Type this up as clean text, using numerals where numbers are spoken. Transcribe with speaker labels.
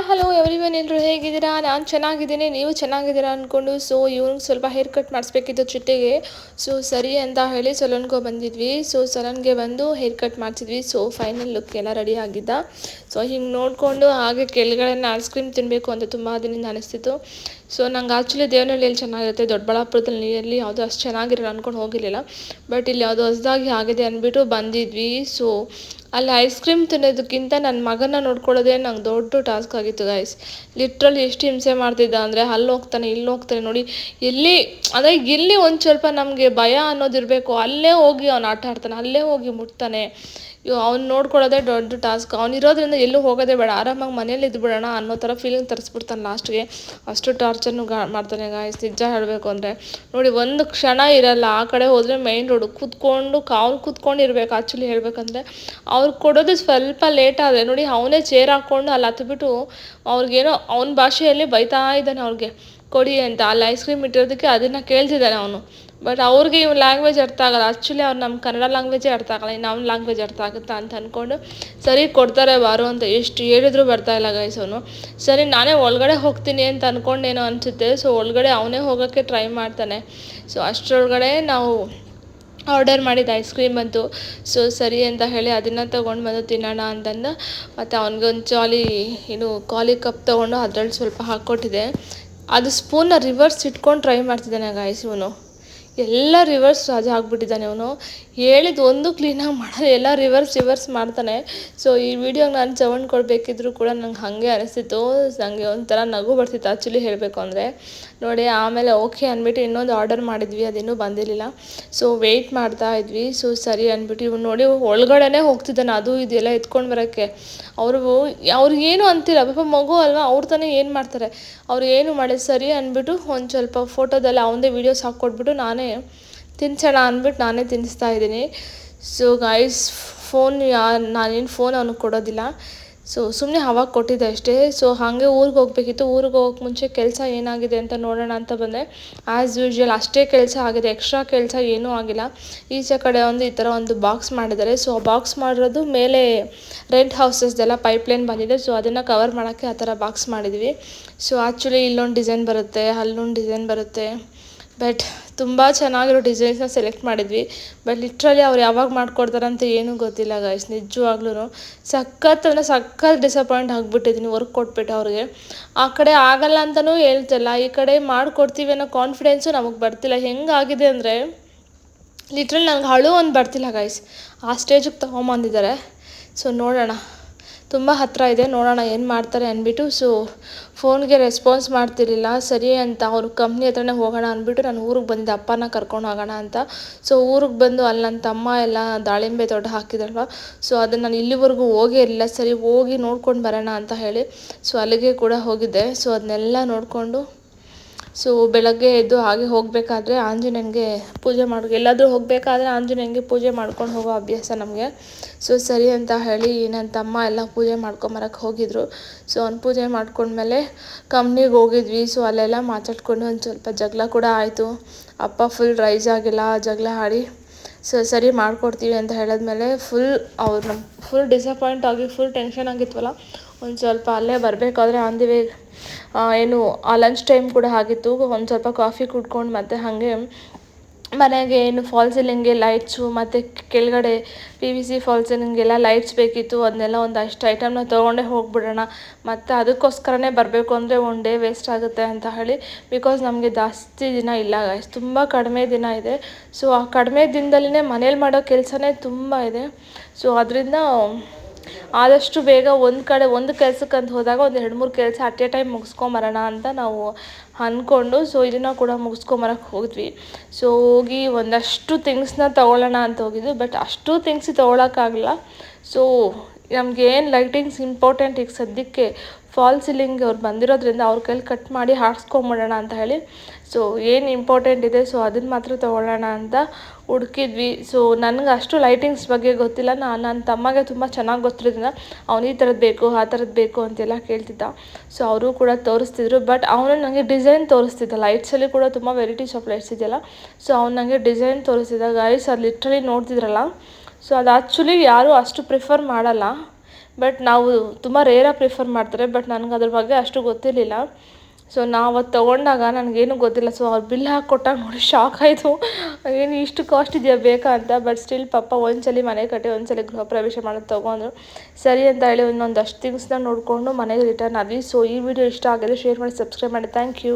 Speaker 1: Hello everyone, ಎಲ್ಲರೂ ಹೇಗಿದ್ದೀರಾ? ನಾನು ಚೆನ್ನಾಗಿದ್ದೀನಿ, ನೀವು ಚೆನ್ನಾಗಿದ್ದೀರಾ ಅಂದ್ಕೊಂಡು. ಸೊ ಇವ್ನಿಗೆ ಸ್ವಲ್ಪ ಹೇರ್ ಕಟ್ ಮಾಡಿಸ್ಬೇಕಿತ್ತು ಚಿಟ್ಟೆಗೆ. ಸೊ ಸರಿ ಅಂತ ಹೇಳಿ ಸಲೂನ್ಗೆ ಬಂದಿದ್ವಿ. ಸೊ ಸಲೂನ್ಗೆ ಬಂದು ಹೇರ್ ಕಟ್ ಮಾಡಿಸಿದ್ವಿ. ಸೊ ಫೈನಲ್ ಲುಕ್ ಎಲ್ಲ ರೆಡಿ ಆಗಿದ್ದ. ಸೊ ಹಿಂಗೆ ನೋಡಿಕೊಂಡು ಹಾಗೆ ಕೆಳಗಡೆ ಐಸ್ ಕ್ರೀಮ್ ತಿನ್ನಬೇಕು ಅಂತ ತುಂಬ ದಿನದಿಂದ ಅನಿಸ್ತಿತ್ತು. ಸೊ ನಂಗೆ ಆ್ಯಕ್ಚುಲಿ ದೇವನಹಳ್ಳಿಯಲ್ಲಿ ಚೆನ್ನಾಗಿರುತ್ತೆ, ದೊಡ್ಡಬಳ್ಳಾಪುರದಲ್ಲಿ ಯಾವುದೋ ಅಷ್ಟು ಚೆನ್ನಾಗಿರಲ್ಲ ಅಂದ್ಕೊಂಡು ಹೋಗಿರಲಿಲ್ಲ. ಬಟ್ ಇಲ್ಲಿ ಯಾವುದೋ ಹೊಸದಾಗಿ ಆಗಿದೆ ಅಂದ್ಬಿಟ್ಟು ಬಂದಿದ್ವಿ. ಸೊ ಅಲ್ಲಿ ಐಸ್ ಕ್ರೀಮ್ ತಿನ್ನೋದಕ್ಕಿಂತ ನನ್ನ ಮಗನ ನೋಡ್ಕೊಳ್ಳೋದೇ ನಂಗೆ ದೊಡ್ಡ ಟಾಸ್ಕ್ ಆಗಿತ್ತು ಗೈಸ್. ಲಿಟ್ರಲಿ ಎಷ್ಟು ಹಿಂಸೆ ಮಾಡ್ತಿದ್ದ ಅಂದರೆ ಅಲ್ಲಿ ಹೋಗ್ತಾನೆ ಇಲ್ಲಿ ಹೋಗ್ತಾನೆ ನೋಡಿ. ಎಲ್ಲಿ ಒಂದು ಸ್ವಲ್ಪ ನಮಗೆ ಭಯ ಅನ್ನೋದಿರಬೇಕು, ಅಲ್ಲೇ ಹೋಗಿ ಅವ್ನು ಆಟ ಆಡ್ತಾನೆ, ಅಲ್ಲೇ ಹೋಗಿ ಮುಟ್ತಾನೆ. ಅವ್ನು ನೋಡ್ಕೊಳ್ಳೋದೇ ದೊಡ್ಡ ಟಾಸ್ಕ್. ಇರೋದ್ರಿಂದ ಎಲ್ಲೂ ಹೋಗೋದೇ ಬೇಡ, ಆರಾಮಾಗಿ ಮನೇಲಿ ಇದ್ಬಿಡೋಣ ಅನ್ನೋ ಥರ ಫೀಲಿಂಗ್ ತರಿಸ್ಬಿಡ್ತಾನೆ ಲಾಸ್ಟ್ಗೆ. ಅಷ್ಟು ಟಾರ್ಚರ್ನು ಮಾಡ್ತಾನೆ ಗಾಯ್ಸ್, ನಿಜ ಹೇಳಬೇಕು ಅಂದರೆ. ನೋಡಿ ಒಂದು ಕ್ಷಣ ಇರಲ್ಲ, ಆ ಕಡೆ ಹೋದರೆ ಮೈನ್ ರೋಡು ಕೂತ್ಕೊಂಡು ಇರಬೇಕು. ಆ್ಯಕ್ಚುಲಿ ಹೇಳಬೇಕಂದ್ರೆ ಅವ್ರು ಕೊಡೋದು ಸ್ವಲ್ಪ ಲೇಟ್ ಆದರೆ ನೋಡಿ, ಅವನೇ ಚೇರ್ ಹಾಕ್ಕೊಂಡು ಅಲ್ಲಿ ಹತ್ಬಿಟ್ಟು ಅವ್ರಿಗೇನೋ ಅವನ ಭಾಷೆಯಲ್ಲಿ ಬೈತಾ ಇದ್ದಾನೆ ಅವ್ರಿಗೆ ಕೊಡಿ ಅಂತ. ಅಲ್ಲಿ ಐಸ್ ಕ್ರೀಮ್ ಇಟ್ಟಿರೋದಕ್ಕೆ ಅದನ್ನು ಕೇಳ್ತಿದ್ದಾನೆ ಅವನು. ಬಟ್ ಅವ್ರಿಗೆ ಇವ್ನ ಲ್ಯಾಂಗ್ವೇಜ್ ಅರ್ಥ ಆಗಲ್ಲ. ಆ್ಯಕ್ಚುಲಿ ಅವ್ರು ನಮ್ಮ ಕನ್ನಡ ಲ್ಯಾಂಗ್ವೇಜೇ ಅರ್ಥ ಆಗಲ್ಲ, ಇನ್ನು ಅವ್ನ ಲ್ಯಾಂಗ್ವೇಜ್ ಅರ್ಥ ಆಗುತ್ತಾ ಅಂತ ಅಂದ್ಕೊಂಡು ಸರಿ ಕೊಡ್ತಾರೆ ಬಾರು ಅಂತ ಎಷ್ಟು ಹೇಳಿದ್ರು ಬರ್ತಾಯಿಲ್ಲ ಗೈಸ್ ಅವನು. ಸರಿ ನಾನೇ ಒಳಗಡೆ ಹೋಗ್ತೀನಿ ಅಂತ ಅಂದ್ಕೊಂಡೇನೋ ಅನಿಸುತ್ತೆ. ಸೊ ಒಳಗಡೆ ಅವನೇ ಹೋಗೋಕ್ಕೆ ಟ್ರೈ ಮಾಡ್ತಾನೆ. ಸೊ ಅಷ್ಟರೊಳಗಡೆ ನಾವು ಆರ್ಡರ್ ಮಾಡಿದ ಐಸ್ ಕ್ರೀಮ್ ಬಂತು. ಸೊ ಸರಿ ಅಂತ ಹೇಳಿ ಅದನ್ನು ತೊಗೊಂಡು ಬಂದು ತಿನ್ನೋಣ ಅಂತಂದು ಮತ್ತು ಅವ್ನಿಗೊಂದು ಖಾಲಿ ಕಪ್ ತೊಗೊಂಡು ಅದರಲ್ಲಿ ಸ್ವಲ್ಪ ಹಾಕ್ಕೊಟ್ಟಿದೆ. ಅದು ಸ್ಪೂನ್ನ ರಿವರ್ಸ್ ಇಟ್ಕೊಂಡು ಟ್ರೈ ಮಾಡ್ತಿದ್ದಾನೆ ಗಾಯ್ಸ್ ಇವನು. ಎಲ್ಲ ರಿವರ್ಸ್ ಆಗ್ಬಿಟ್ಟಿದ್ದಾನೆ ಅವನು. ಹೇಳಿದ್ದು ಒಂದು ಕ್ಲೀನಾಗಿ ಮಾಡಲ್ಲ, ಎಲ್ಲ ರಿವರ್ಸ್ ಮಾಡ್ತಾನೆ. ಸೊ ಈ ವಿಡಿಯೋಗೆ ನಾನು ಸೌಂಡ್ ಕೊಡಬೇಕಿದ್ರು ಕೂಡ ನಂಗೆ ಹಾಗೆ ಅನಿಸ್ತಿತ್ತು. ನನಗೆ ಒಂಥರ ನಗು ಬರ್ತಿತ್ತು ಆ್ಯಕ್ಚುಲಿ ಹೇಳಬೇಕು ಅಂದರೆ. ನೋಡಿ ಆಮೇಲೆ ಓಕೆ ಅಂದ್ಬಿಟ್ಟು ಇನ್ನೊಂದು ಆರ್ಡರ್ ಮಾಡಿದ್ವಿ, ಅದಿನ್ನೂ ಬಂದಿರಲಿಲ್ಲ. ಸೊ ವೆಯ್ಟ್ ಮಾಡ್ತಾ ಇದ್ವಿ. ಸೊ ಸರಿ ಅಂದ್ಬಿಟ್ಟು ಇವ್ನು ನೋಡಿ ಒಳಗಡೆ ಹೋಗ್ತಿದ್ದಾನೆ ಅದು ಇದೆಲ್ಲ ಎತ್ಕೊಂಡು ಬರೋಕ್ಕೆ. ಅವ್ರಿಗೇನು ಅಂತಿಲ್ಲ, ಪಾಪ ಮಗು ಅಲ್ವಾ, ಅವ್ರು ತಾನೇ ಏನು ಮಾಡ್ತಾರೆ. ಅವ್ರು ಏನು ಮಾಡಿದ್ದು ಸರಿ ಅಂದ್ಬಿಟ್ಟು ಒಂದು ಸ್ವಲ್ಪ ಫೋಟೋದಲ್ಲಿ ಅವನದೇ ವೀಡಿಯೋಸ್ ಹಾಕ್ಕೊಟ್ಬಿಟ್ಟು ನಾನೇ ತಿನ್ಸೋಣ ಅಂದ್ಬಿಟ್ಟು ನಾನೇ ತಿನ್ನಿಸ್ತಾ ಇದ್ದೀನಿ. ಸೊ ಗೈಸ್ ನಾನೇನು ಫೋನ್ ಅವ್ನಿಗೆ ಕೊಡೋದಿಲ್ಲ. ಸೊ ಸುಮ್ಮನೆ ಅವಾಗ ಕೊಟ್ಟಿದ್ದೆ ಅಷ್ಟೇ. ಸೊ ಹಾಗೆ ಊರಿಗೆ ಹೋಗ್ಬೇಕಿತ್ತು. ಊರಿಗೆ ಹೋಗೋಕ್ಕೆ ಮುಂಚೆ ಕೆಲಸ ಏನಾಗಿದೆ ಅಂತ ನೋಡೋಣ ಅಂತ ಬಂದೆ. ಆ್ಯಸ್ ಯೂಶ್ವಲ್ ಅಷ್ಟೇ ಕೆಲಸ ಆಗಿದೆ, ಎಕ್ಸ್ಟ್ರಾ ಕೆಲಸ ಏನೂ ಆಗಿಲ್ಲ. ಈಚೆ ಕಡೆ ಈ ಥರ ಒಂದು ಬಾಕ್ಸ್ ಮಾಡಿದ್ದಾರೆ. ಸೊ ಆ ಬಾಕ್ಸ್ ಮಾಡಿರೋದು ಮೇಲೆ ರೆಂಟ್ ಹೌಸಸ್ದೆಲ್ಲ ಪೈಪ್ಲೈನ್ ಬಂದಿದೆ. ಸೊ ಅದನ್ನು ಕವರ್ ಮಾಡೋಕ್ಕೆ ಆ ಥರ ಬಾಕ್ಸ್ ಮಾಡಿದ್ವಿ. ಸೊ ಆ್ಯಕ್ಚುಲಿ ಇಲ್ಲೊಂದು ಡಿಸೈನ್ ಬರುತ್ತೆ, ಅಲ್ಲೊಂದು ಡಿಸೈನ್ ಬರುತ್ತೆ. ಬಟ್ ತುಂಬ ಚೆನ್ನಾಗಿರೋ ಡಿಸೈನ್ಸ್ನ ಸೆಲೆಕ್ಟ್ ಮಾಡಿದ್ವಿ. ಬಟ್ ಲಿಟ್ರಲಿ ಅವ್ರು ಯಾವಾಗ ಮಾಡಿಕೊಡ್ತಾರಂತ ಏನೂ ಗೊತ್ತಿಲ್ಲ ಗೈಸ್. ನಿಜವಾಗ್ಲೂ ಸಖತ್ ಡಿಸಪಾಯಿಂಟ್ ಆಗಿಬಿಟ್ಟಿದ್ದೀನಿ ವರ್ಕ್ ಕೊಟ್ಬಿಟ್ಟು ಅವ್ರಿಗೆ. ಆ ಕಡೆ ಆಗಲ್ಲ ಅಂತಲೂ ಹೇಳ್ತಿಲ್ಲ, ಈ ಕಡೆ ಮಾಡಿಕೊಡ್ತೀವಿ ಅನ್ನೋ ಕಾನ್ಫಿಡೆನ್ಸು ನಮಗೆ ಬರ್ತಿಲ್ಲ. ಹೆಂಗಾಗಿದೆ ಅಂದರೆ ಲಿಟ್ರಲಿ ನನಗೆ ಒಂದು ಬರ್ತಿಲ್ಲ ಗೈಸ್, ಆ ಸ್ಟೇಜಿಗೆ ತೊಗೊಂಬಂದಿದ್ದಾರೆ. ಸೊ ನೋಡೋಣ, ತುಂಬ ಹತ್ತಿರ ಇದೆ, ನೋಡೋಣ ಏನು ಮಾಡ್ತಾರೆ ಅಂದ್ಬಿಟ್ಟು. ಸೊ ಫೋನ್ಗೆ ರೆಸ್ಪಾನ್ಸ್ ಮಾಡ್ತಿರ್ಲಿಲ್ಲ. ಸರಿ ಅಂತ ಅವ್ರ ಕಂಪ್ನಿ ಹತ್ರನೇ ಹೋಗೋಣ ಅಂದ್ಬಿಟ್ಟು ನಾನು ಊರಿಗೆ ಬಂದಿದ್ದೆ, ಅಪ್ಪನ ಕರ್ಕೊಂಡು ಹೋಗೋಣ ಅಂತ. ಸೊ ಊರಿಗೆ ಬಂದು ಅಲ್ಲಿ ನನ್ನ ತಮ್ಮ ಎಲ್ಲ ದಾಳಿಂಬೆ ತೋಟ ಹಾಕಿದ್ರಲ್ವ. ಸೊ ಅದನ್ನು ನಾನು ಇಲ್ಲಿವರೆಗೂ ಹೋಗೇ ಇರಲಿಲ್ಲ. ಸರಿ ಹೋಗಿ ನೋಡ್ಕೊಂಡು ಬರೋಣ ಅಂತ ಹೇಳಿ ಸೊ ಅಲ್ಲಿಗೆ ಕೂಡ ಹೋಗಿದ್ದೆ. ಸೊ ಅದನ್ನೆಲ್ಲ ನೋಡಿಕೊಂಡು ಸೊ ಬೆಳಗ್ಗೆ ಎದ್ದು ಹಾಗೆ ಹೋಗಬೇಕಾದ್ರೆ ಆಂಜನೇಯನಿಗೆ ಪೂಜೆ ಎಲ್ಲಾದರೂ ಹೋಗಬೇಕಾದ್ರೆ ಆಂಜನೇಯನಿಗೆ ಪೂಜೆ ಮಾಡ್ಕೊಂಡು ಹೋಗೋ ಅಭ್ಯಾಸ ನಮಗೆ. ಸೊ ಸರಿ ಅಂತ ಹೇಳಿ ನನ್ನ ತಮ್ಮ ಎಲ್ಲ ಪೂಜೆ ಮಾಡ್ಕೊಂಬರಕ್ಕೆ ಹೋಗಿದ್ರು. ಸೊ ಅವ್ನು ಪೂಜೆ ಮಾಡ್ಕೊಂಡ್ಮೇಲೆ ಕಂಪ್ನಿಗೆ ಹೋಗಿದ್ವಿ. ಸೊ ಅಲ್ಲೆಲ್ಲ ಮಾತಾಡ್ಕೊಂಡು ಒಂದು ಸ್ವಲ್ಪ ಜಗಳ ಕೂಡ ಆಯಿತು. ಅಪ್ಪ ಫುಲ್ ರೈಸ್ ಆಗಿಲ್ಲ, ಜಗಳ ಆಡಿ ಸೊ ಸರಿ ಮಾಡಿಕೊಡ್ತೀವಿ ಅಂತ ಹೇಳಿದ್ಮೇಲೆ ಫುಲ್ ಡಿಸಪಾಯಿಂಟ್ ಆಗಿ ಫುಲ್ ಟೆನ್ಷನ್ ಆಗಿತ್ವಲ್ಲ. ಒಂದು ಸ್ವಲ್ಪ ಅಲ್ಲೇ ಬರಬೇಕಾದ್ರೆ ಆನ್ ದಿ ವೇ ಆ ಲಂಚ್ ಟೈಮ್ ಕೂಡ ಆಗಿತ್ತು. ಒಂದು ಸ್ವಲ್ಪ ಕಾಫಿ ಕುಡ್ಕೊಂಡು ಮತ್ತು ಹಾಗೆ ಮನೆಗೆ ಫಾಲ್ ಸೀಲಿಂಗ್ಗೆ ಲೈಟ್ಸು ಮತ್ತು ಕೆಳಗಡೆ PVC ಫಾಲ್ ಸೀಲಿಂಗೆಲ್ಲ ಲೈಟ್ಸ್ ಬೇಕಿತ್ತು. ಅದನ್ನೆಲ್ಲ ಒಂದಷ್ಟು ಐಟಮ್ನ ತೊಗೊಂಡೇ ಹೋಗ್ಬಿಡೋಣ. ಮತ್ತು ಅದಕ್ಕೋಸ್ಕರನೇ ಬರಬೇಕು ಅಂದರೆ ಒನ್ ಡೇ ವೇಸ್ಟ್ ಆಗುತ್ತೆ ಅಂತ ಹೇಳಿ. ಬಿಕಾಸ್ ನಮಗೆ ಜಾಸ್ತಿ ದಿನ ಇಲ್ಲ ಗೈಸ್, ತುಂಬ ಕಡಿಮೆ ದಿನ ಇದೆ. ಸೊ ಆ ಕಡಿಮೆ ದಿನದಲ್ಲಿನೇ ಮನೇಲಿ ಮಾಡೋ ಕೆಲಸನೇ ತುಂಬ ಇದೆ. ಸೊ ಅದರಿಂದ ಆದಷ್ಟು ಬೇಗ ಒಂದು ಕೆಲಸಕ್ಕಂತ ಹೋದಾಗ ಒಂದು 2-3 ಕೆಲಸ ಅಟ್ ಎ ಟೈಮ್ ಮುಗಿಸ್ಕೊಂಬರೋಣ ಅಂತ ನಾವು ಅಂದ್ಕೊಂಡು ಸೊ ಇದನ್ನು ಕೂಡ ಮುಗಿಸ್ಕೊಂಬರಕ್ಕೆ ಹೋದ್ವಿ. ಸೊ ಹೋಗಿ ಒಂದಷ್ಟು ಥಿಂಗ್ಸ್ನ ತೊಗೊಳ್ಳೋಣ ಅಂತ ಹೋಗಿದ್ವಿ. ಬಟ್ ಅಷ್ಟು ಥಿಂಗ್ಸ್ ತೊಗೊಳಕ್ಕಾಗಲ್ಲ. ಸೊ ನಮಗೆ ಏನು ಲೈಟಿಂಗ್ಸ್ ಇಂಪಾರ್ಟೆಂಟ್ ಈಗ ಸದ್ಯಕ್ಕೆ ಫಾಲ್ ಸೀಲಿಂಗ್ ಅವ್ರು ಬಂದಿರೋದ್ರಿಂದ ಅವ್ರ ಕೈಲಿ ಕಟ್ ಮಾಡಿ ಹಾಕ್ಸ್ಕೊಂಬಿಡೋಣ ಅಂತ ಹೇಳಿ ಸೊ ಏನು ಇಂಪಾರ್ಟೆಂಟ್ ಇದೆ ಸೊ ಅದನ್ನು ಮಾತ್ರ ತೊಗೊಳ್ಳೋಣ ಅಂತ ಹುಡುಕಿದ್ವಿ. ಸೊ ನನಗೆ ಅಷ್ಟು ಲೈಟಿಂಗ್ಸ್ ಬಗ್ಗೆ ಗೊತ್ತಿಲ್ಲ. ನನ್ನ ತಮ್ಮಗೆ ತುಂಬ ಚೆನ್ನಾಗಿ ಗೊತ್ತಿರೋದ್ರಿಂದ ಅವ್ನು ಈ ಥರದ್ದು ಬೇಕು ಆ ಥರದ್ದು ಬೇಕು ಅಂತೆಲ್ಲ ಕೇಳ್ತಿದ್ದ. ಸೊ ಅವರು ಕೂಡ ತೋರಿಸ್ತಿದ್ರು. ಬಟ್ ಅವನು ನನಗೆ ಡಿಸೈನ್ ತೋರಿಸ್ತಿದ್ದ. ಲೈಟ್ಸಲ್ಲಿ ಕೂಡ ತುಂಬ ವೆರೈಟೀಸ್ ಆಫ್ ಲೈಟ್ಸ್ ಇದೆಯಲ್ಲ. ಸೊ ಅವ್ನು ನನಗೆ ಡಿಸೈನ್ ತೋರಿಸ್ತಿದ್ದ ಗೈಸ್. ಅದು ಲಿಟ್ರಲಿ ನೋಡ್ತಿದ್ರಲ್ಲ. ಸೊ ಅದು ಆ್ಯಕ್ಚುಲಿ ಯಾರೂ ಅಷ್ಟು ಪ್ರಿಫರ್ ಮಾಡಲ್ಲ. ಬಟ್ ನಾವು ತುಂಬ ರೇರಾಗಿ ಪ್ರಿಫರ್ ಮಾಡ್ತಾರೆ. ಬಟ್ ನನಗೆ ಅದ್ರ ಬಗ್ಗೆ ಅಷ್ಟು ಗೊತ್ತಿರಲಿಲ್ಲ. ಸೊ ನಾವು ಅದು ತೊಗೊಂಡಾಗ ನನಗೇನು ಗೊತ್ತಿಲ್ಲ. ಸೊ ಅವ್ರು ಬಿಲ್ ಹಾಕಿ ಕೊಟ್ಟಾಗ ನೋಡಿ ಶಾಕ್ ಆಯಿತು. ಏನು ಇಷ್ಟು ಕಾಸ್ಟ್ ಇದೆಯಾ ಬೇಕಾ ಅಂತ. ಬಟ್ ಸ್ಟಿಲ್ ಪಪ್ಪ ಒಂದ್ಸಲ ಮನೆ ಕಟ್ಟಿ ಒಂದ್ಸಲ ಗೃಹ ಪ್ರವೇಶ ಮಾಡೋದು ತೊಗೊಂಡ್ರು. ಸರಿ ಅಂತ ಹೇಳಿ ಇನ್ನೊಂದಷ್ಟು ಥಿಂಗ್ಸ್ನ ನೋಡಿಕೊಂಡು ಮನೆಗೆ ರಿಟರ್ನ್ ಆದ್ವಿ. ಸೊ ಈ ವಿಡಿಯೋ ಇಷ್ಟ ಆಗಿದ್ರೆ ಶೇರ್ ಮಾಡಿ, ಸಬ್ಸ್ಕ್ರೈಬ್ ಮಾಡಿ. Thank you.